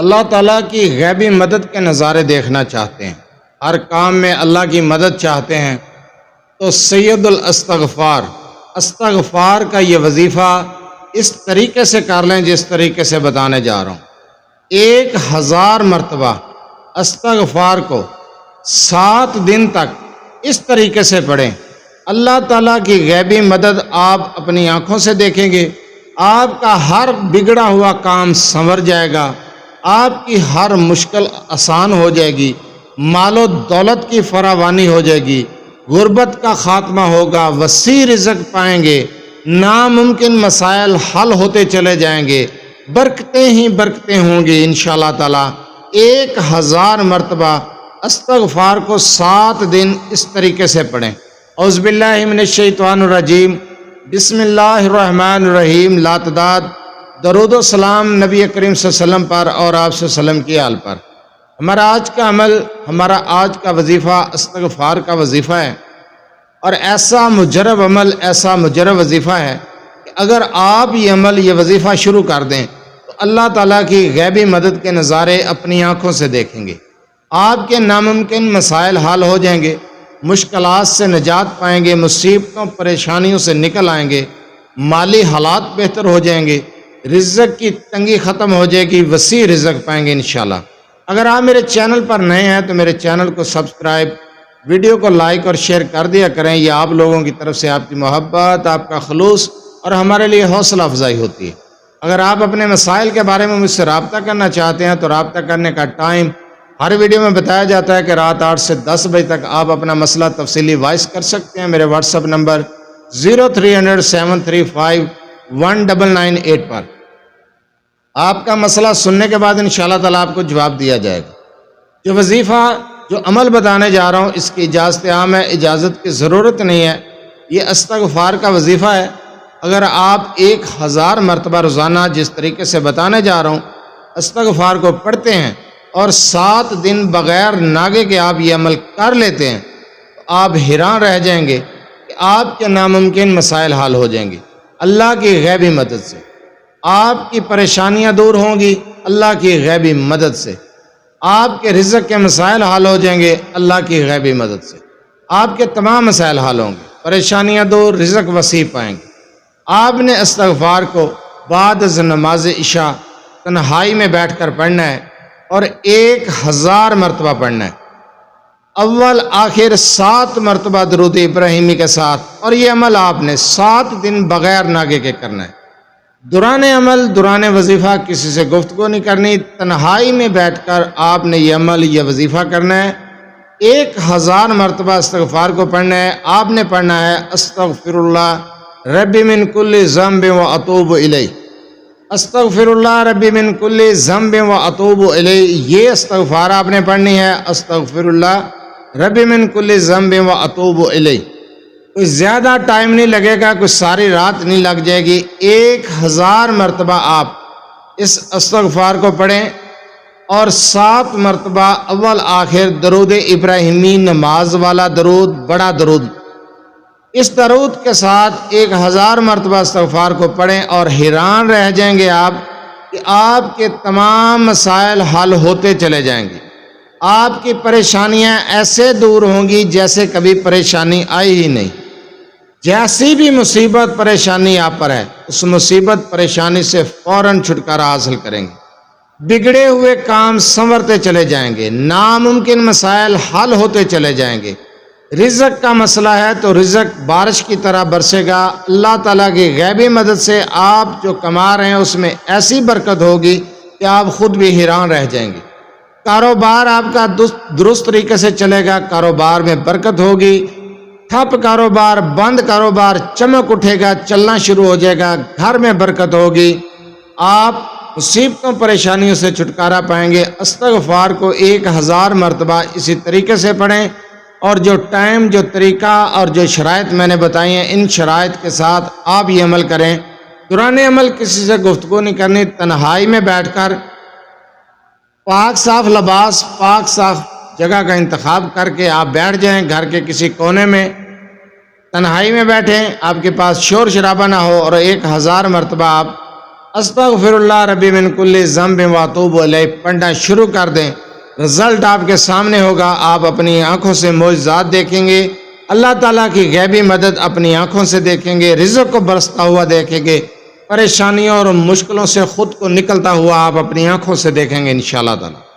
اللہ تعالیٰ کی غیبی مدد کے نظارے دیکھنا چاہتے ہیں، ہر کام میں اللہ کی مدد چاہتے ہیں، تو سید الاستغفار، استغفار کا یہ وظیفہ اس طریقے سے کر لیں جس طریقے سے بتانے جا رہا ہوں۔ 1000 مرتبہ استغفار کو 7 دن تک اس طریقے سے پڑھیں، اللہ تعالیٰ کی غیبی مدد آپ اپنی آنکھوں سے دیکھیں گے۔ آپ کا ہر بگڑا ہوا کام سنور جائے گا، آپ کی ہر مشکل آسان ہو جائے گی، مال و دولت کی فراوانی ہو جائے گی، غربت کا خاتمہ ہوگا، وسیع رزق پائیں گے، ناممکن مسائل حل ہوتے چلے جائیں گے، برکتیں ہی برکتیں ہوں گی انشاءاللہ تعالی۔ 1000 مرتبہ استغفار کو 7 دن اس طریقے سے پڑھیں۔ اعوذ باللہ من الشیطان الرجیم، بسم اللہ الرحمن الرحیم، لاتعداد درود و سلام نبی کریم صلی اللہ علیہ وسلم پر اور آپ صلی اللہ علیہ وسلم کی آل پر۔ ہمارا آج کا عمل، ہمارا آج کا وظیفہ استغفار کا وظیفہ ہے، اور ایسا مجرب عمل، ایسا مجرب وظیفہ ہے کہ اگر آپ یہ عمل، یہ وظیفہ شروع کر دیں تو اللہ تعالیٰ کی غیبی مدد کے نظارے اپنی آنکھوں سے دیکھیں گے، آپ کے ناممکن مسائل حل ہو جائیں گے، مشکلات سے نجات پائیں گے، مصیبتوں پریشانیوں سے نکل آئیں گے، مالی حالات بہتر ہو جائیں گے، رزق کی تنگی ختم ہو جائے گی، وسیع رزق پائیں گے انشاءاللہ۔ اگر آپ میرے چینل پر نئے ہیں تو میرے چینل کو سبسکرائب، ویڈیو کو لائک اور شیئر کر دیا کریں، یہ آپ لوگوں کی طرف سے آپ کی محبت، آپ کا خلوص اور ہمارے لیے حوصلہ افزائی ہوتی ہے۔ اگر آپ اپنے مسائل کے بارے میں مجھ سے رابطہ کرنا چاہتے ہیں تو رابطہ کرنے کا ٹائم ہر ویڈیو میں بتایا جاتا ہے کہ رات 8 سے 10 بجے تک آپ اپنا مسئلہ تفصیلی وائس کر سکتے ہیں میرے واٹس ایپ نمبر 0300735199 پر۔ آپ کا مسئلہ سننے کے بعد انشاءاللہ تعالیٰ آپ کو جواب دیا جائے گا۔ جو وظیفہ، جو عمل بتانے جا رہا ہوں، اس کی اجازت عام ہے، اجازت کی ضرورت نہیں ہے۔ یہ استغفار کا وظیفہ ہے۔ اگر آپ 1000 مرتبہ روزانہ جس طریقے سے بتانے جا رہا ہوں استغفار کو پڑھتے ہیں اور 7 دن بغیر ناگے کے آپ یہ عمل کر لیتے ہیں تو آپ حیران رہ جائیں گے کہ آپ کے ناممکن مسائل حل ہو جائیں گے اللہ کی غیبی مدد سے۔ آپ کی پریشانیاں دور ہوں گی اللہ کی غیبی مدد سے، آپ کے رزق کے مسائل حل ہو جائیں گے اللہ کی غیبی مدد سے، آپ کے تمام مسائل حل ہوں گے، پریشانیاں دور، رزق وسیع پائیں گے۔ آپ نے استغفار کو بعد از نماز عشاء تنہائی میں بیٹھ کر پڑھنا ہے اور 1000 مرتبہ پڑھنا ہے، اول آخر 7 مرتبہ درود ابراہیمی کے ساتھ، اور یہ عمل آپ نے 7 دن بغیر ناگے کے کرنا ہے۔ دوران عمل، دوران وظیفہ کسی سے گفتگو نہیں کرنی، تنہائی میں بیٹھ کر آپ نے یہ عمل، یہ وظیفہ کرنا ہے۔ 1000 مرتبہ استغفار کو پڑھنا ہے۔ آپ نے پڑھنا ہے استغفر اللہ ربی من کل ذنب و اتوب الیہ، استغفر اللہ ربی من کل ذنب و اتوب الیہ، یہ استغفار آپ نے پڑھنی ہے، استغفر اللہ ربی من کل ذنب و اتوب الیہ۔ کوئی زیادہ ٹائم نہیں لگے گا، کوئی ساری رات نہیں لگ جائے گی۔ 1000 مرتبہ آپ اس استغفار کو پڑھیں اور 7 مرتبہ اول آخر درود ابراہیمی، نماز والا درود، بڑا درود، اس درود کے ساتھ 1000 مرتبہ استغفار کو پڑھیں اور حیران رہ جائیں گے آپ کہ آپ کے تمام مسائل حل ہوتے چلے جائیں گے۔ آپ کی پریشانیاں ایسے دور ہوں گی جیسے کبھی پریشانی آئی ہی نہیں۔ جیسی بھی مصیبت پریشانی آپ پر ہے، اس مصیبت پریشانی سے فوراً چھٹکارا حاصل کریں گے، بگڑے ہوئے کام سنورتے چلے جائیں گے، ناممکن مسائل حل ہوتے چلے جائیں گے۔ رزق کا مسئلہ ہے تو رزق بارش کی طرح برسے گا، اللہ تعالیٰ کی غیبی مدد سے آپ جو کما رہے ہیں اس میں ایسی برکت ہوگی کہ آپ خود بھی حیران رہ جائیں گے۔ کاروبار آپ کا درست طریقے سے چلے گا، کاروبار میں برکت ہوگی، ٹھپ کاروبار، بند کاروبار چمک اٹھے گا، چلنا شروع ہو جائے گا، گھر میں برکت ہوگی، آپ مصیبتوں پریشانیوں سے چھٹکارا پائیں گے۔ استغفار کو 1000 مرتبہ اسی طریقے سے پڑھیں، اور جو ٹائم، جو طریقہ اور جو شرائط میں نے بتائی ہیں، ان شرائط کے ساتھ آپ یہ عمل کریں۔ دوران عمل کسی سے گفتگو نہیں کرنی، تنہائی میں بیٹھ کر پاک صاف لباس، پاک صاف جگہ کا انتخاب کر کے آپ بیٹھ جائیں، گھر کے کسی کونے میں تنہائی میں بیٹھیں، آپ کے پاس شور شرابہ نہ ہو، اور 1000 مرتبہ آپ استغفر اللہ ربی من کل ذنب واتوب الیہ پڑھنا شروع کر دیں، رزلٹ آپ کے سامنے ہوگا، آپ اپنی آنکھوں سے معجزات دیکھیں گے، اللہ تعالیٰ کی غیبی مدد اپنی آنکھوں سے دیکھیں گے، رزق کو برستا ہوا دیکھیں گے، پریشانیوں اور مشکلوں سے خود کو نکلتا ہوا آپ اپنی آنکھوں سے دیکھیں گے انشاءاللہ تعالیٰ۔